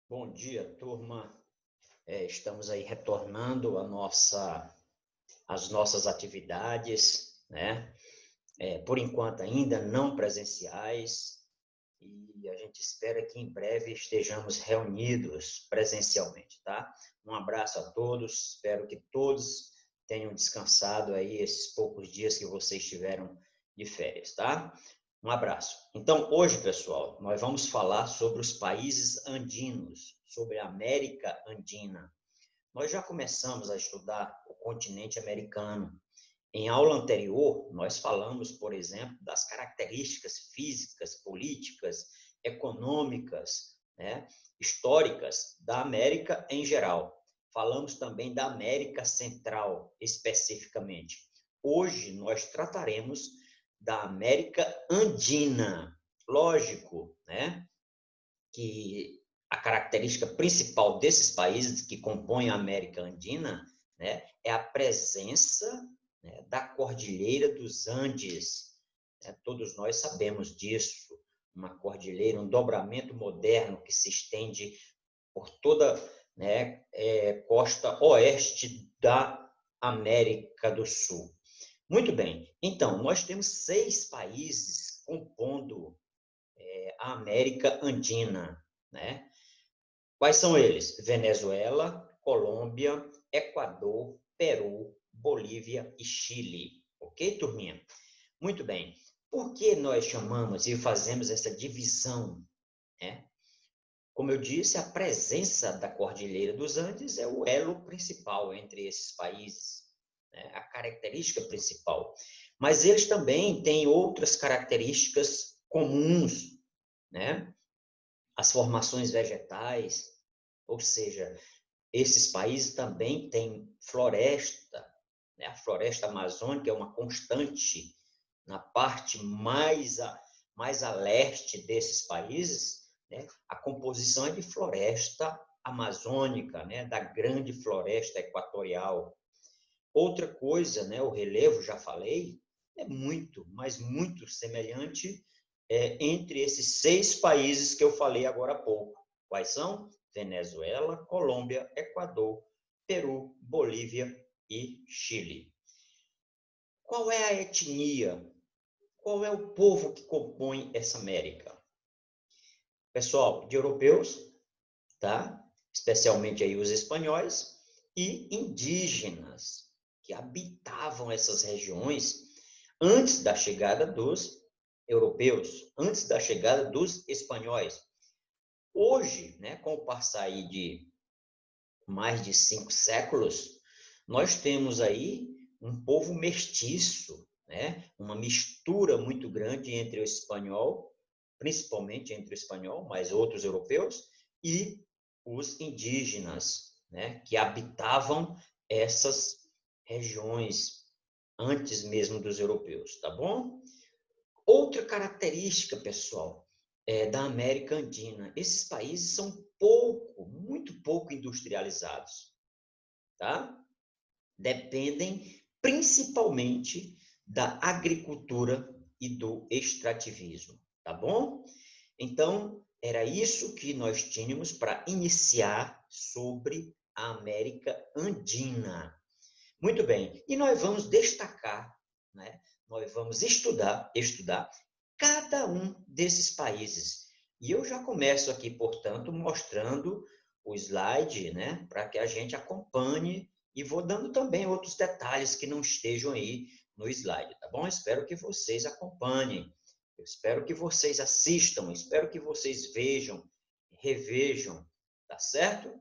Bom dia, turma. Estamos aí retornando às nossas atividades, né? Por enquanto ainda não presenciais, e a gente espera que em breve estejamos reunidos presencialmente, tá? Um abraço a todos, espero que todos tenham descansado aí esses poucos dias que vocês tiveram de férias, tá? Um abraço. Então, hoje, pessoal, nós vamos falar sobre os países andinos, sobre a América Andina. Nós já começamos a estudar o continente americano. Em aula anterior, nós falamos, por exemplo, das características físicas, políticas, econômicas, né, históricas da América em geral. Falamos também da América Central, especificamente. Hoje, nós trataremos da América Andina. Lógico, né, que a característica principal desses países que compõem a América Andina, né, é a presença, né, da Cordilheira dos Andes. Todos nós sabemos disso. Uma cordilheira, um dobramento moderno que se estende por toda, né, costa oeste da América do Sul. Muito bem. Então, nós temos 6 países compondo a América Andina, né? Quais são eles? Venezuela, Colômbia, Equador, Peru, Bolívia e Chile. Ok, turminha? Muito bem. Por que nós chamamos e fazemos essa divisão, né? Como eu disse, a presença da Cordilheira dos Andes é o elo principal entre esses países, né? A característica principal. Mas eles também têm outras características comuns, né? As formações vegetais, ou seja, esses países também têm floresta, né? A floresta amazônica é uma constante na parte mais a leste desses países, né? A composição é de floresta amazônica, né? Da grande floresta equatorial. Outra coisa, né? O relevo, já falei, é muito, mas muito semelhante entre esses 6 países que eu falei agora há pouco. Quais são? Venezuela, Colômbia, Equador, Peru, Bolívia e Chile. Qual é a etnia? Qual é o povo que compõe essa América? Pessoal, de europeus, tá? Especialmente aí os espanhóis, e indígenas que habitavam essas regiões antes da chegada dos europeus, antes da chegada dos espanhóis. Hoje, né, com o passar aí de mais de 5 séculos, nós temos aí um povo mestiço, né? Uma mistura muito grande entre o espanhol, principalmente entre o espanhol, mas outros europeus, e os indígenas, né? Que habitavam essas regiões antes mesmo dos europeus, tá bom? Outra característica, pessoal, da América Andina, esses países são muito pouco industrializados, tá? Dependem principalmente da agricultura e do extrativismo, tá bom? Então, era isso que nós tínhamos para iniciar sobre a América Andina. Muito bem, e nós vamos destacar, né? Nós vamos estudar cada um desses países. E eu já começo aqui, portanto, mostrando o slide, né, para que a gente acompanhe e vou dando também outros detalhes que não estejam aí no slide, tá bom? Espero que vocês acompanhem, eu espero que vocês assistam, espero que vocês vejam, revejam, tá certo?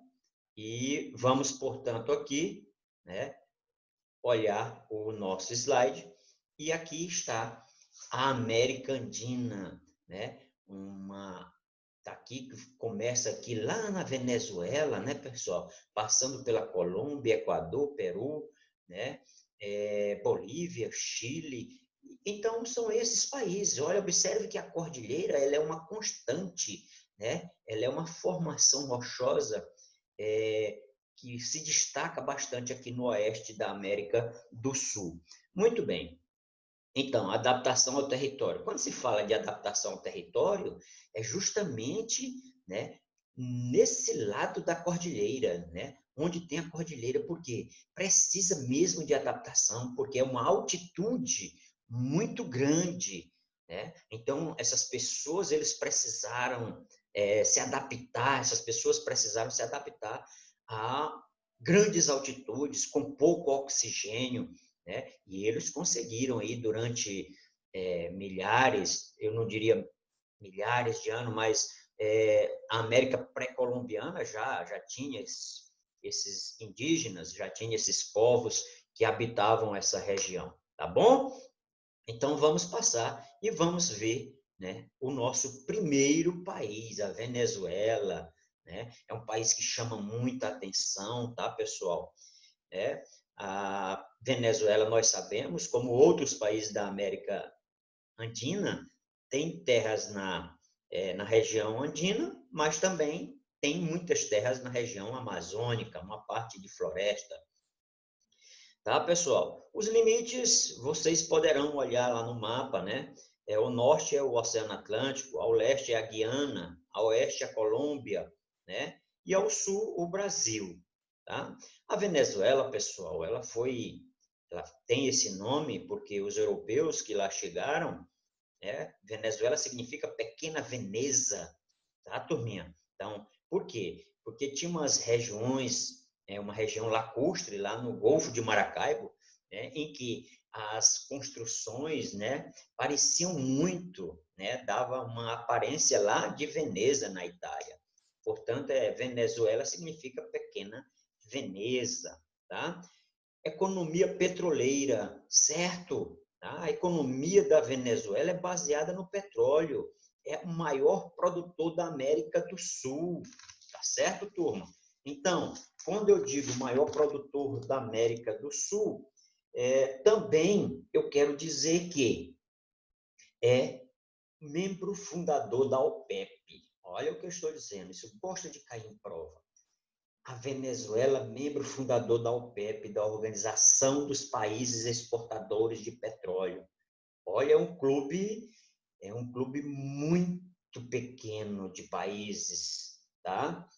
E vamos, portanto, aqui, né, olhar o nosso slide e aqui está a América Andina, né? Tá aqui, começa aqui lá na Venezuela, né, pessoal? Passando pela Colômbia, Equador, Peru, né? Bolívia, Chile. Então, são esses países. Olha, observe que a cordilheira ela é uma constante, né? Ela é uma formação rochosa que se destaca bastante aqui no oeste da América do Sul. Muito bem. Então, adaptação ao território. Quando se fala de adaptação ao território, é justamente, né, nesse lado da cordilheira, né? Onde tem a cordilheira, porque precisa mesmo de adaptação, porque é uma altitude muito grande, né? Então, essas pessoas, eles precisaram se adaptar, essas pessoas precisaram se adaptar a grandes altitudes, com pouco oxigênio, né? E eles conseguiram aí durante milhares, eu não diria milhares de anos, mas a América pré-colombiana já tinha esses indígenas, já tinha esses povos que habitavam essa região, tá bom? Então vamos passar e vamos ver, né, o nosso primeiro país, a Venezuela, né? É um país que chama muita atenção, tá, pessoal? A Venezuela, nós sabemos, como outros países da América Andina, tem terras na região andina, mas também tem muitas terras na região amazônica, uma parte de floresta. Tá, pessoal? Os limites vocês poderão olhar lá no mapa, né? O norte é o Oceano Atlântico, ao leste é a Guiana, ao oeste a Colômbia, né? E ao sul o Brasil, tá? A Venezuela, pessoal, ela tem esse nome porque os europeus que lá chegaram, Venezuela significa pequena Veneza, tá, turminha? Então, por quê? Porque tinha umas regiões, uma região lacustre lá no Golfo de Maracaibo, né, em que as construções, né, pareciam muito, né, dava uma aparência lá de Veneza, na Itália. Portanto, Venezuela significa pequena Veneza, tá? Economia petroleira, certo? Tá? A economia da Venezuela é baseada no petróleo. É o maior produtor da América do Sul. Tá certo, turma? Então, quando eu digo maior produtor da América do Sul, também eu quero dizer que é membro fundador da OPEP. Olha o que eu estou dizendo, isso gosta de cair em prova. A Venezuela, membro fundador da OPEP, da Organização dos Países Exportadores de Petróleo. Olha, é um clube muito pequeno de países, tá?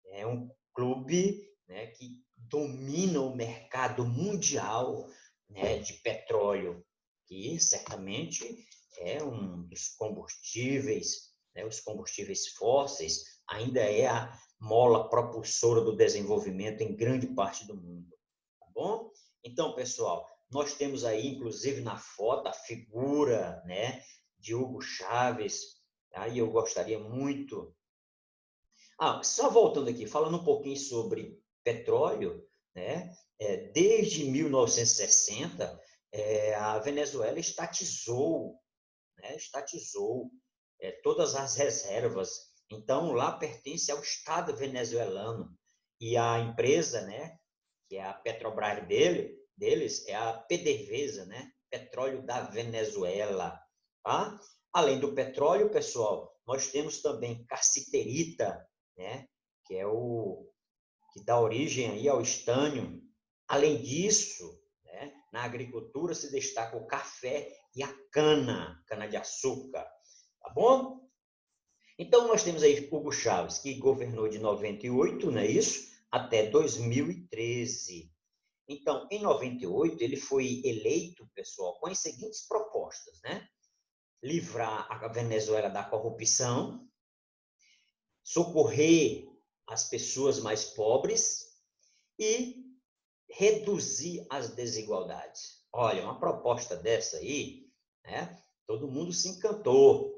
É um clube, né, que domina o mercado mundial, né, de petróleo, que certamente é um dos combustíveis, né, os combustíveis fósseis, ainda é a mola propulsora do desenvolvimento em grande parte do mundo, tá bom? Então, pessoal, nós temos aí, inclusive na foto, a figura, né, de Hugo Chávez. Aí eu gostaria muito. Só voltando aqui, falando um pouquinho sobre petróleo, né? Desde 1960, a Venezuela estatizou, né? Estatizou todas as reservas. Então, lá pertence ao Estado venezuelano. E a empresa, né, que é a Petrobras deles, é a PDVSA, né? Petróleo da Venezuela. Tá? Além do petróleo, pessoal, nós temos também cassiterita, né? Que é o que dá origem aí ao estânio. Além disso, né, na agricultura se destaca o café e a cana-de-açúcar, tá bom? Então, nós temos aí Hugo Chávez, que governou de 98, não é isso? Até 2013. Então, em 98, ele foi eleito, pessoal, com as seguintes propostas, né? Livrar a Venezuela da corrupção, socorrer as pessoas mais pobres e reduzir as desigualdades. Olha, uma proposta dessa aí, né? Todo mundo se encantou,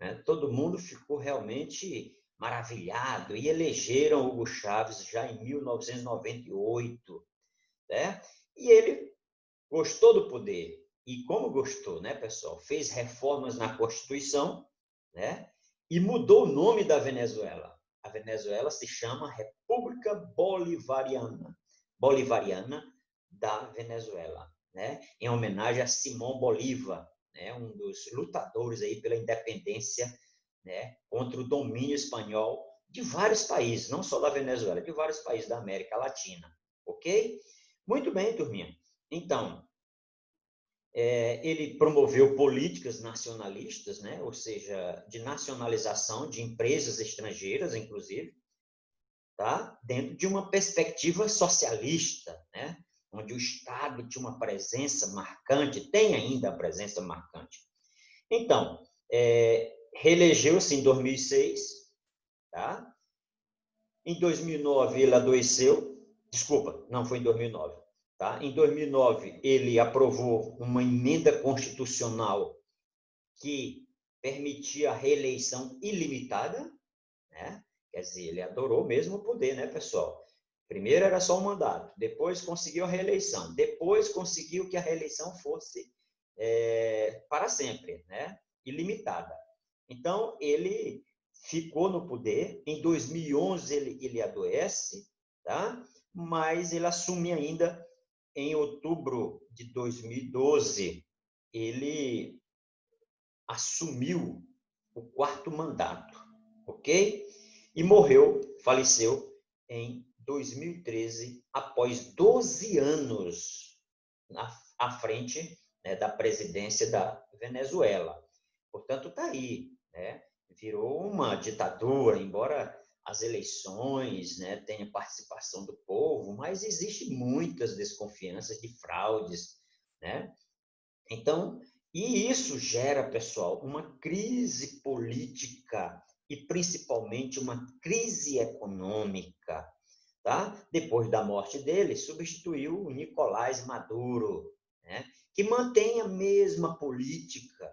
né? Todo mundo ficou realmente maravilhado e elegeram Hugo Chávez já em 1998, né? E ele gostou do poder. E como gostou, né, pessoal? Fez reformas na Constituição, né? E mudou o nome da Venezuela. A Venezuela se chama República Bolivariana da Venezuela, né? Em homenagem a Simão Bolívar, né? Um dos lutadores aí pela independência, né? Contra o domínio espanhol de vários países, não só da Venezuela, de vários países da América Latina, ok? Muito bem, turminha. Então, Ele promoveu políticas nacionalistas, né? Ou seja, de nacionalização de empresas estrangeiras, inclusive, tá? Dentro de uma perspectiva socialista, né? Onde o Estado tinha uma presença marcante, tem ainda a presença marcante. Então, reelegeu-se em 2006, tá? Em 2009 ele adoeceu, desculpa, não foi em 2009, tá? Em 2009 ele aprovou uma emenda constitucional que permitia a reeleição ilimitada, né? Quer dizer, ele adorou mesmo o poder, né, pessoal? Primeiro era só um mandato, depois conseguiu a reeleição, depois conseguiu que a reeleição fosse para sempre, né? Ilimitada. Então, ele ficou no poder. Em 2011, ele adoece, tá? Mas ele assume ainda em outubro de 2012, ele assumiu o 4º mandato, ok? E morreu, faleceu em 2013, após 12 anos à frente, né, da presidência da Venezuela. Portanto, está aí, né? Virou uma ditadura, embora as eleições, né, tenham participação do povo, mas existe muitas desconfianças de fraudes, né? Então, e isso gera, pessoal, uma crise política e principalmente uma crise econômica, tá? Depois da morte dele, substituiu o Nicolás Maduro, né? Que mantém a mesma política.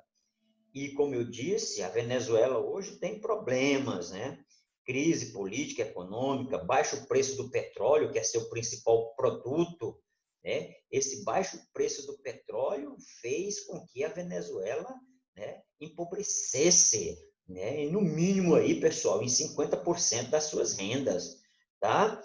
E, como eu disse, a Venezuela hoje tem problemas, né? Crise política, econômica, baixo preço do petróleo, que é seu principal produto, né? Esse baixo preço do petróleo fez com que a Venezuela, né, empobrecesse, né? E no mínimo aí, pessoal, em 50% das suas rendas, tá?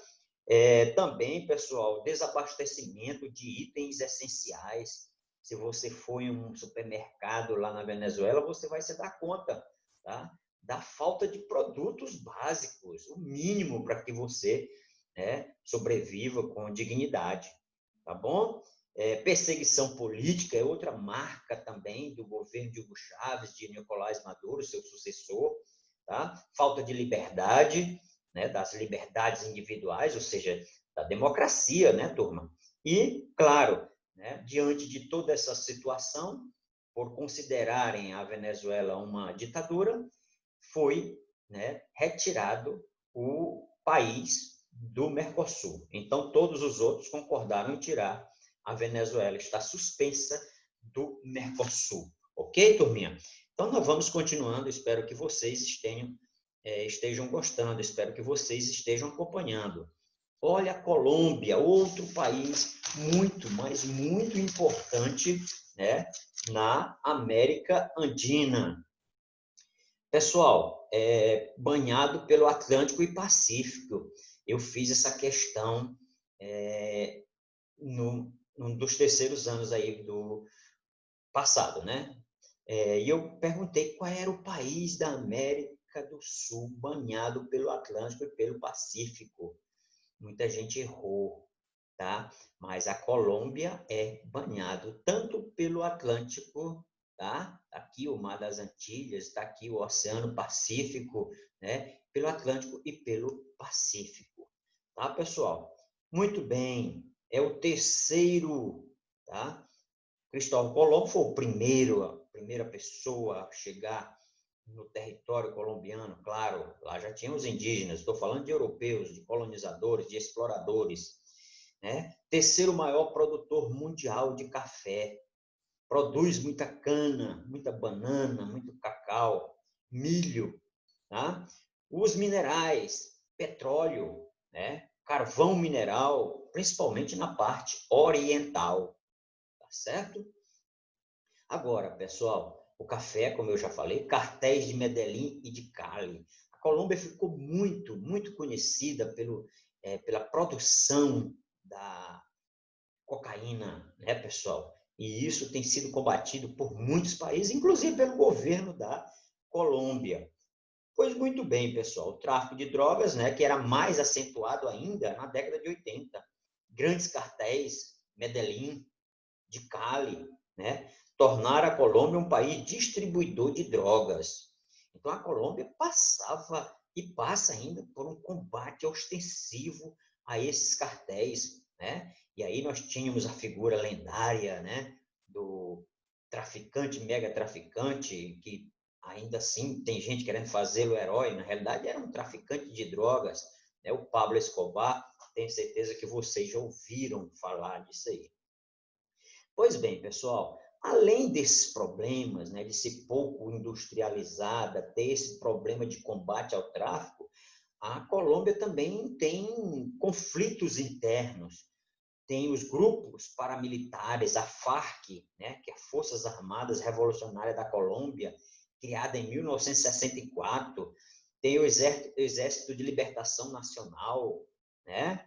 Também, pessoal, desabastecimento de itens essenciais. Se você for em um supermercado lá na Venezuela, você vai se dar conta, tá? Da falta de produtos básicos, o mínimo para que você, né, sobreviva com dignidade, tá bom? Perseguição política é outra marca também do governo de Hugo Chávez, de Nicolás Maduro, seu sucessor, tá? Falta de liberdade, né, das liberdades individuais, ou seja, da democracia, né, turma? E, claro, né, diante de toda essa situação, por considerarem a Venezuela uma ditadura, foi, né, retirado o país do Mercosul. Então, todos os outros concordaram em tirar a Venezuela. Está suspensa do Mercosul. Ok, turminha? Então, nós vamos continuando. Espero que vocês estejam gostando. Espero que vocês estejam acompanhando. Olha a Colômbia, outro país muito, mas muito importante, né, na América Andina. Pessoal, banhado pelo Atlântico e Pacífico. Eu fiz essa questão num dos terceiros anos aí do passado, né? E eu perguntei qual era o país da América do Sul banhado pelo Atlântico e pelo Pacífico. Muita gente errou, tá? Mas a Colômbia é banhado tanto pelo Atlântico, tá? Aqui o Mar das Antilhas, está aqui o Oceano Pacífico, né? Pelo Atlântico e pelo Pacífico, tá, pessoal? Muito bem, é o terceiro, tá? Cristóvão Colombo foi a primeira pessoa a chegar no território colombiano, claro, lá já tinha os indígenas, estou falando de europeus, de colonizadores, de exploradores, né? Terceiro maior produtor mundial de café, produz muita cana, muita banana, muito cacau, milho, tá? Os minerais, petróleo, né? Carvão mineral, principalmente na parte oriental, tá certo? Agora, pessoal, o café, como eu já falei, cartéis de Medellín e de Cali. A Colômbia ficou muito, muito conhecida pela produção da cocaína, né, pessoal? E isso tem sido combatido por muitos países, inclusive pelo governo da Colômbia. Pois muito bem, pessoal, o tráfico de drogas, né, que era mais acentuado ainda na década de 80. Grandes cartéis, Medellín, de Cali, né, tornar a Colômbia um país distribuidor de drogas. Então, a Colômbia passava e passa ainda por um combate ostensivo a esses cartéis, né? E aí nós tínhamos a figura lendária, né, do traficante, mega traficante, que ainda assim tem gente querendo fazê-lo herói, na realidade era um traficante de drogas, né, o Pablo Escobar. Tenho certeza que vocês já ouviram falar disso aí. Pois bem, pessoal, além desses problemas, né, de ser pouco industrializada, ter esse problema de combate ao tráfico, a Colômbia também tem conflitos internos. Tem os grupos paramilitares, a FARC, né, que é as Forças Armadas Revolucionárias da Colômbia, criada em 1964. Tem o Exército de Libertação Nacional, né?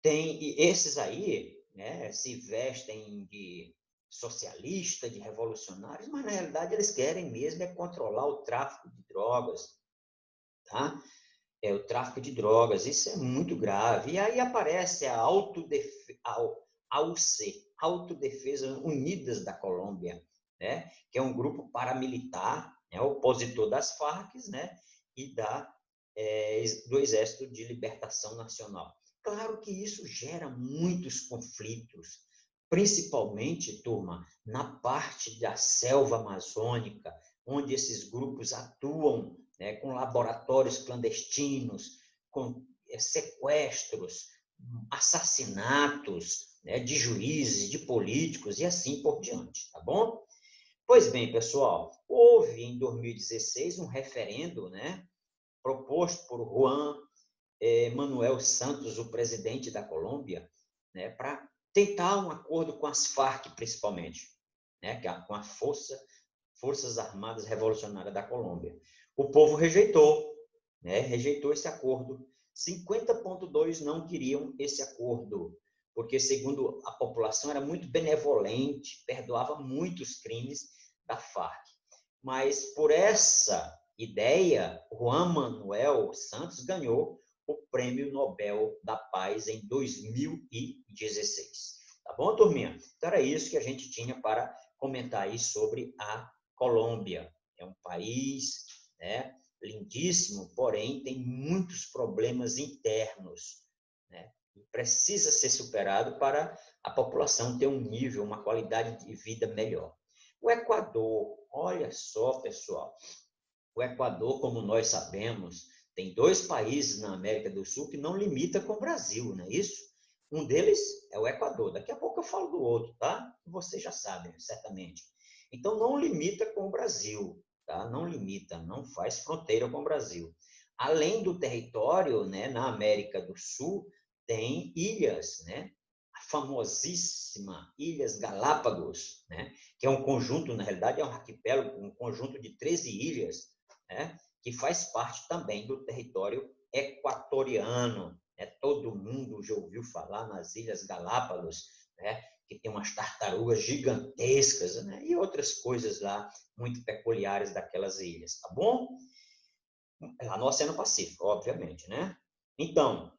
Tem esses aí, né, se vestem de socialista, de revolucionários, mas na realidade eles querem mesmo é controlar o tráfico de drogas, tá? É o tráfico de drogas, isso é muito grave. E aí aparece a AUC, Autodefesa Unidas da Colômbia, né, que é um grupo paramilitar, né, opositor das Farc, né, e do Exército de Libertação Nacional. Claro que isso gera muitos conflitos, principalmente, turma, na parte da selva amazônica, onde esses grupos atuam, né, com laboratórios clandestinos, com sequestros, assassinatos, né, de juízes, de políticos e assim por diante, tá bom? Pois bem, pessoal, houve em 2016 um referendo, né, proposto por Juan Manuel Santos, o presidente da Colômbia, né, para tentar um acordo com as Farc, principalmente, né, com a Forças Armadas Revolucionárias da Colômbia. O povo rejeitou, né, rejeitou esse acordo. 50,2% não queriam esse acordo, porque, segundo a população, era muito benevolente, perdoava muitos crimes da Farc. Mas, por essa ideia, Juan Manuel Santos ganhou o Prêmio Nobel da Paz em 2016. Tá bom, turminha? Então, era isso que a gente tinha para comentar aí sobre a Colômbia. É um país, né, lindíssimo, porém tem muitos problemas internos, né? E precisa ser superado para a população ter um nível, uma qualidade de vida melhor. O Equador, olha só, pessoal, o Equador, como nós sabemos, tem 2 países na América do Sul que não limita com o Brasil, não é isso? Um deles é o Equador. Daqui a pouco eu falo do outro, tá? Vocês já sabem, certamente. Então, não limita com o Brasil, tá? Não limita, não faz fronteira com o Brasil. Além do território, né, na América do Sul, tem ilhas, né? A famosíssima Ilhas Galápagos, né? Que é um conjunto, na realidade, é um arquipélago, um conjunto de 13 ilhas, né, que faz parte também do território equatoriano. Né? Todo mundo já ouviu falar nas Ilhas Galápagos, né, que tem umas tartarugas gigantescas, né, e outras coisas lá muito peculiares daquelas ilhas, tá bom? Lá no Oceano Pacífico, obviamente, né? Então,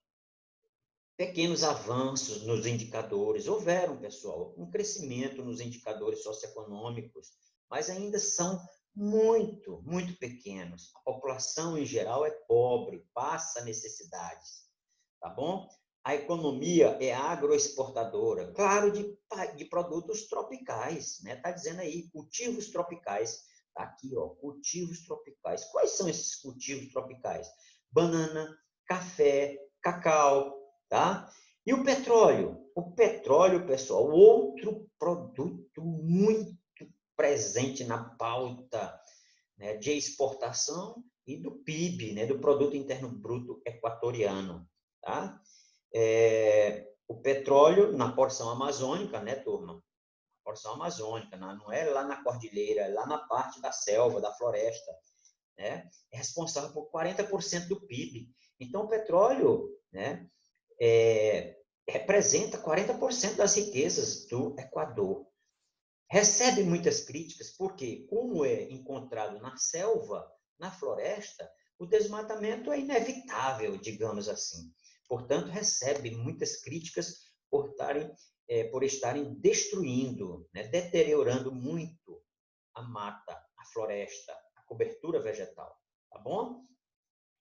pequenos avanços nos indicadores houveram, pessoal, um crescimento nos indicadores socioeconômicos, mas ainda são muito, muito pequenos. A população em geral é pobre, passa necessidades, tá bom? A economia é agroexportadora, claro, de produtos tropicais, né? Tá dizendo aí, cultivos tropicais. Tá aqui, ó, cultivos tropicais. Quais são esses cultivos tropicais? Banana, café, cacau, tá? E o petróleo? O petróleo, pessoal, outro produto muito presente na pauta, né, de exportação e do PIB, né, do Produto Interno Bruto Equatoriano, tá? O petróleo na porção amazônica, né, turma? Porção amazônica, não é lá na cordilheira, é lá na parte da selva, da floresta, né? É responsável por 40% do PIB. Então, o petróleo, né, representa 40% das riquezas do Equador. Recebe muitas críticas porque, como é encontrado na selva, na floresta, o desmatamento é inevitável, digamos assim. Portanto, recebe muitas críticas por estarem destruindo, né, deteriorando muito a mata, a floresta, a cobertura vegetal, tá bom?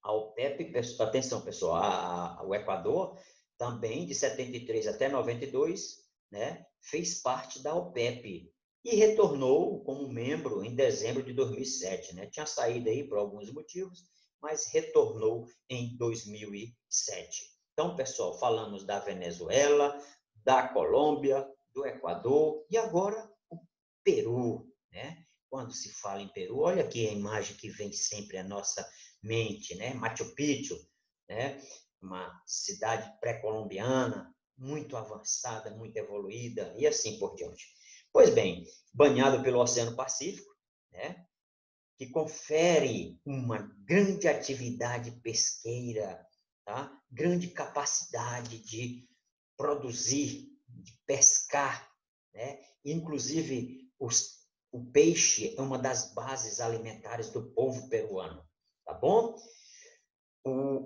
A OPEP, atenção pessoal, o Equador também, de 73 até 92, né, fez parte da OPEP e retornou como membro em dezembro de 2007. Né? Tinha saído aí por alguns motivos, mas retornou em 2007. Então, pessoal, falamos da Venezuela, da Colômbia, do Equador e agora o Peru. Né? Quando se fala em Peru, olha aqui a imagem que vem sempre à nossa mente, né? Machu Picchu, né? Uma cidade pré-colombiana, muito avançada, muito evoluída, e assim por diante. Pois bem, banhado pelo Oceano Pacífico, né? Que confere uma grande atividade pesqueira, tá? Grande capacidade de produzir, de pescar, né? Inclusive, o peixe é uma das bases alimentares do povo peruano, tá bom?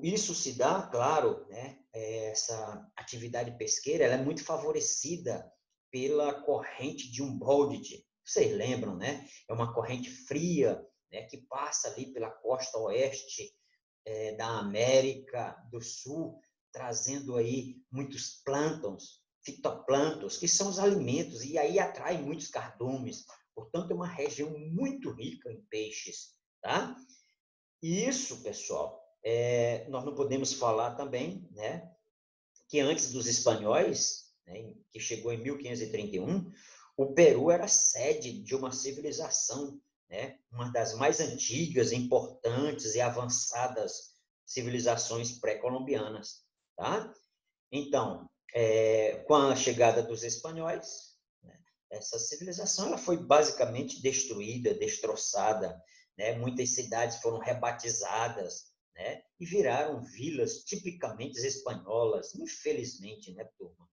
Isso se dá, claro, né? Essa atividade pesqueira ela é muito favorecida pela corrente de Humboldt. Vocês lembram, né? É uma corrente fria, né? Que passa ali pela costa oeste da América do Sul, trazendo aí muitos plânctons, fitoplânctons, que são os alimentos, e aí atrai muitos cardumes. Portanto, é uma região muito rica em peixes, tá? E isso, pessoal, nós não podemos falar também, né, que antes dos espanhóis, né, que chegou em 1531, o Peru era sede de uma civilização, né, uma das mais antigas, importantes e avançadas civilizações pré-colombianas, tá? Então, com a chegada dos espanhóis, né, essa civilização ela foi basicamente destruída, destroçada, né? Muitas cidades foram rebatizadas, né? E viraram vilas tipicamente espanholas, infelizmente, né, turma?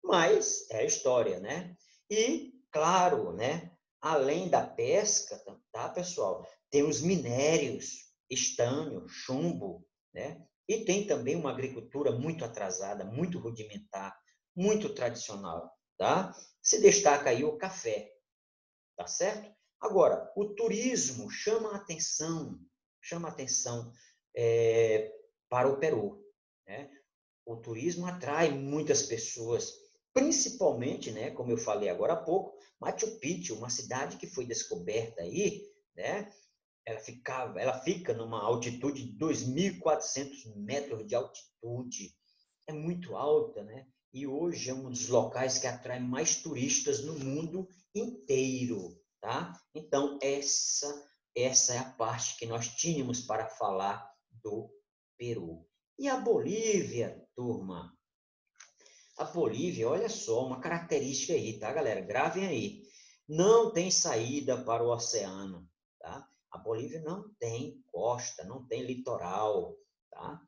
Mas é a história, né? E, claro, né, além da pesca, tá, pessoal? Tem os minérios, estanho, chumbo, né? E tem também uma agricultura muito atrasada, muito rudimentar, muito tradicional, tá? Se destaca aí o café, tá certo? Agora, o turismo chama atenção para o Peru, né? O turismo atrai muitas pessoas, principalmente, né, como eu falei agora há pouco, Machu Picchu, uma cidade que foi descoberta aí, né? Ela fica numa altitude de 2.400 metros de altitude. É muito alta, né? E hoje é um dos locais que atrai mais turistas no mundo inteiro, tá? Então, essa é a parte que nós tínhamos para falar do Peru. E a Bolívia, turma? A Bolívia, olha só, uma característica aí, tá, galera? Gravem aí. Não tem saída para o oceano, tá? A Bolívia não tem costa, não tem litoral, tá?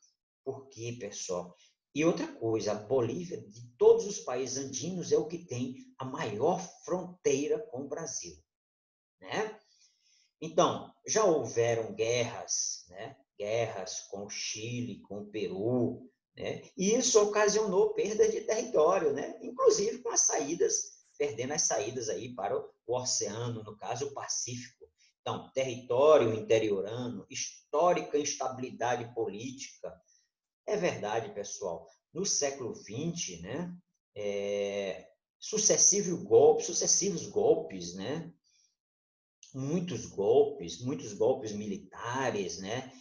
Por quê, pessoal? E outra coisa, a Bolívia, de todos os países andinos, é o que tem a maior fronteira com o Brasil, né? Então, já houveram guerras, né? Guerras com o Chile, com o Peru, né? E isso ocasionou perda de território, né? Inclusive com as saídas, perdendo as saídas aí para o oceano, no caso o Pacífico. Então, território interiorano, histórica instabilidade política. É verdade, pessoal. No século XX, né? Sucessivos golpes, né? Muitos golpes militares, né?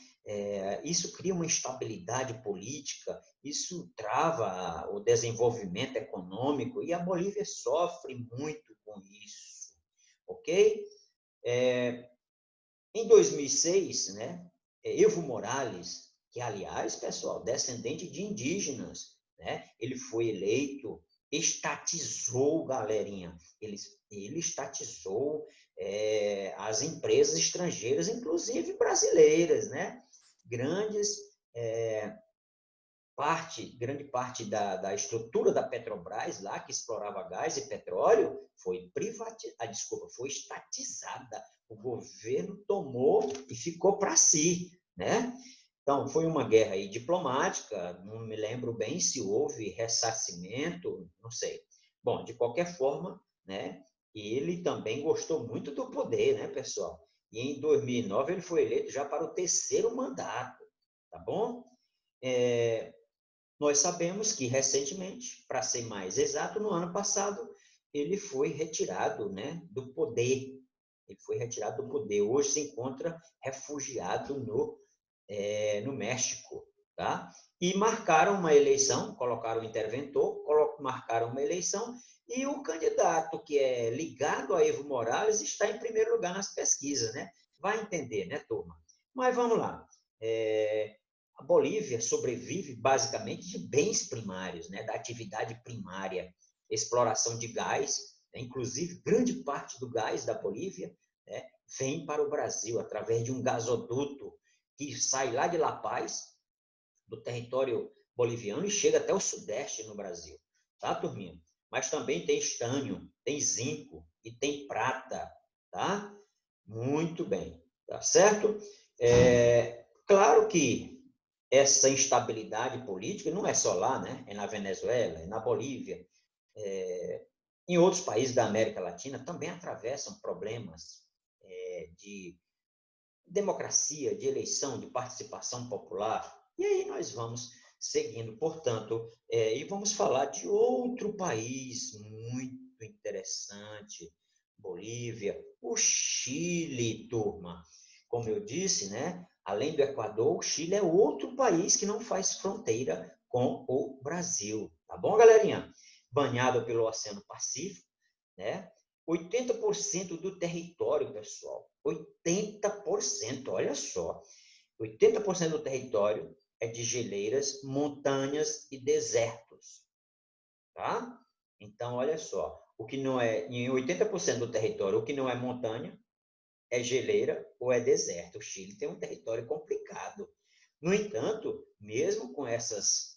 Isso cria uma instabilidade política, isso trava o desenvolvimento econômico e a Bolívia sofre muito com isso, ok? Em 2006, né? Evo Morales, que aliás, pessoal, descendente de indígenas, né? Ele foi eleito, estatizou, galerinha, ele estatizou as empresas estrangeiras, inclusive brasileiras, né? Grande parte da estrutura da Petrobras lá, que explorava gás e petróleo, foi foi estatizada. O governo tomou e ficou para si, né? Então, foi uma guerra aí diplomática, não me lembro bem se houve ressarcimento, não sei. Bom, de qualquer forma, né, ele também gostou muito do poder, né, pessoal? E em 2009 ele foi eleito já para o terceiro mandato, tá bom? Nós sabemos que recentemente, para ser mais exato, no ano passado, ele foi retirado, né, do poder. Ele foi retirado do poder. Hoje se encontra refugiado no México, tá? E marcaram uma eleição, colocaram o interventor, marcaram uma eleição e o candidato que é ligado a Evo Morales está em primeiro lugar nas pesquisas, né? Vai entender, né, turma? Mas vamos lá. A Bolívia sobrevive basicamente de bens primários, né, da atividade primária, exploração de gás, né, inclusive grande parte do gás da Bolívia, né, vem para o Brasil através de um gasoduto que sai lá de La Paz, do território boliviano, e chega até o sudeste no Brasil, tá, turminha? Mas também tem estânio, tem zinco e tem prata, tá? Muito bem, tá certo? Claro que essa instabilidade política não é só lá, né? É na Venezuela, é na Bolívia, em outros países da América Latina também atravessam problemas de democracia, de eleição, de participação popular. E aí nós vamos seguindo, portanto, e vamos falar de outro país muito interessante, Bolívia, o Chile, turma. Como eu disse, né? Além do Equador, o Chile é outro país que não faz fronteira com o Brasil. Tá bom, galerinha? Banhado pelo Oceano Pacífico, né? 80% do território, pessoal, 80%, olha só, 80% do território é de geleiras, montanhas e desertos, tá? Então, olha só, o que não é, em 80% do território, o que não é montanha, é geleira ou é deserto. O Chile tem um território complicado. No entanto, mesmo com essas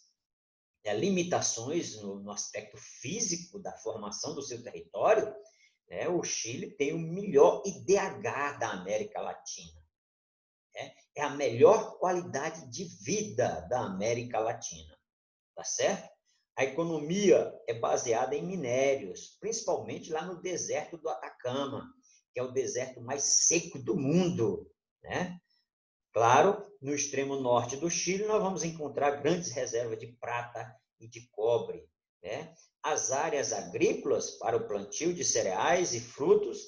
limitações no aspecto físico da formação do seu território, né, o Chile tem o melhor IDH da América Latina. Né? É a melhor qualidade de vida da América Latina. Tá certo? A economia é baseada em minérios, principalmente lá no deserto do Atacama, que é o deserto mais seco do mundo. Né? Claro, no extremo norte do Chile, nós vamos encontrar grandes reservas de prata e de cobre. Né? As áreas agrícolas para o plantio de cereais e frutos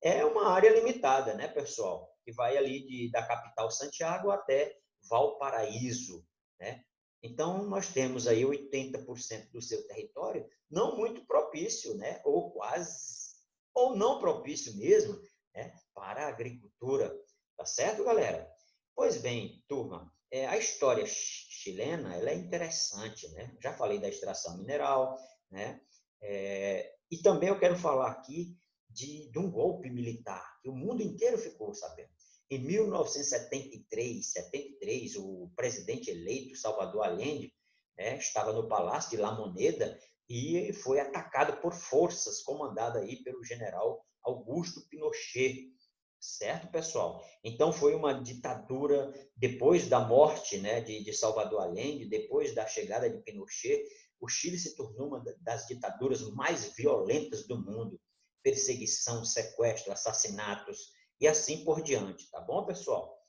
é uma área limitada, né, pessoal? Que vai ali da capital Santiago até Valparaíso. Né? Então, nós temos aí 80% do seu território não muito propício, né? Ou quase, ou não propício mesmo, né? Para a agricultura. Tá certo, galera? Pois bem, turma, a história chilena ela é interessante, né? Já falei da extração mineral, né? E também eu quero falar aqui de um golpe militar, que o mundo inteiro ficou sabendo. Em 1973, o presidente eleito, Salvador Allende, né, estava no Palácio de La Moneda e foi atacado por forças comandadas aí pelo general Augusto Pinochet. Certo, pessoal? Então, foi uma ditadura, depois da morte, né, de Salvador Allende, depois da chegada de Pinochet, o Chile se tornou uma das ditaduras mais violentas do mundo. Perseguição, sequestro, assassinatos e assim por diante, tá bom, pessoal?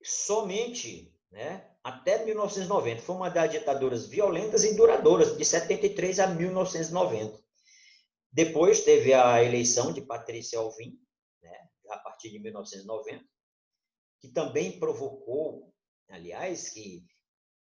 Somente, né, até 1990, foi uma das ditaduras violentas e duradouras, de 73 a 1990. Depois teve a eleição de Patrícia Alvim, né, a partir de 1990, que também provocou, aliás, que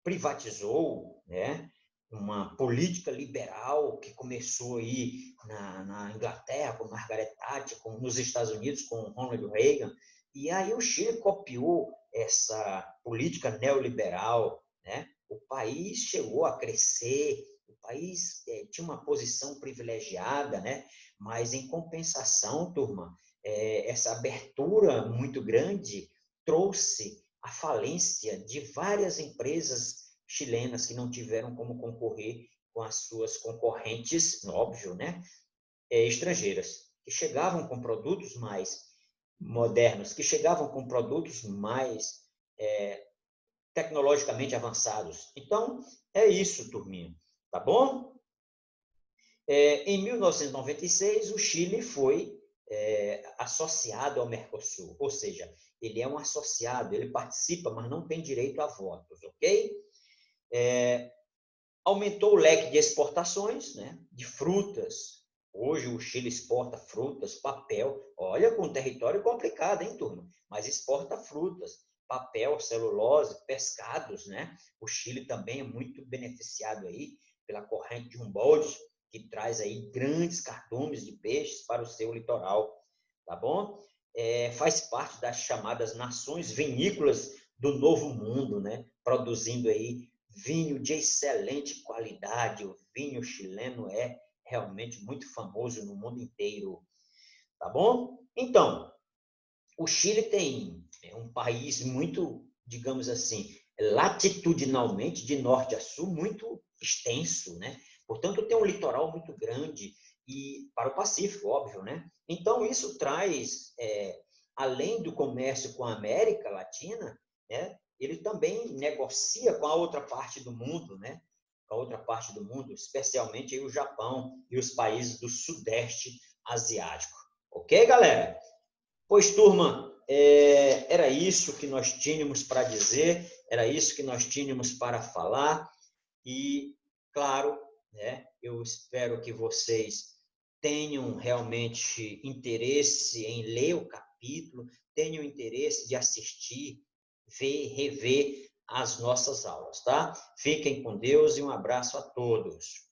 privatizou, né, uma política liberal que começou aí na Inglaterra com Margaret Thatcher, nos Estados Unidos com Ronald Reagan, e aí o Chile copiou essa política neoliberal, né? O país chegou a crescer, o país tinha uma posição privilegiada, né? Mas em compensação, turma, essa abertura muito grande trouxe a falência de várias empresas chilenas que não tiveram como concorrer com as suas concorrentes, óbvio, né, estrangeiras, que chegavam com produtos, mas modernos, que chegavam com produtos mais tecnologicamente avançados. Então, é isso, turminha, tá bom? Em 1996, o Chile foi associado ao Mercosul, ou seja, ele é um associado, ele participa, mas não tem direito a votos, ok? Aumentou o leque de exportações, né, de frutas. Hoje o Chile exporta frutas, papel. Olha, com um território complicado, hein, turma? Mas exporta frutas, papel, celulose, pescados, né? O Chile também é muito beneficiado aí pela corrente de Humboldt, que traz aí grandes cardumes de peixes para o seu litoral, tá bom? Faz parte das chamadas nações vinícolas do Novo Mundo, né? Produzindo aí vinho de excelente qualidade. O vinho chileno é realmente muito famoso no mundo inteiro, tá bom? Então, o Chile é um país muito, digamos assim, latitudinalmente, de norte a sul, muito extenso, né? Portanto, tem um litoral muito grande e para o Pacífico, óbvio, né? Então, isso traz, além do comércio com a América Latina, né? Ele também negocia com a outra parte do mundo, né? Com a outra parte do mundo, especialmente aí o Japão e os países do Sudeste Asiático. Ok, galera? Pois, turma, era isso que nós tínhamos para dizer, era isso que nós tínhamos para falar e, claro, né, eu espero que vocês tenham realmente interesse em ler o capítulo, tenham interesse de assistir, ver, rever as nossas aulas, tá? Fiquem com Deus e um abraço a todos.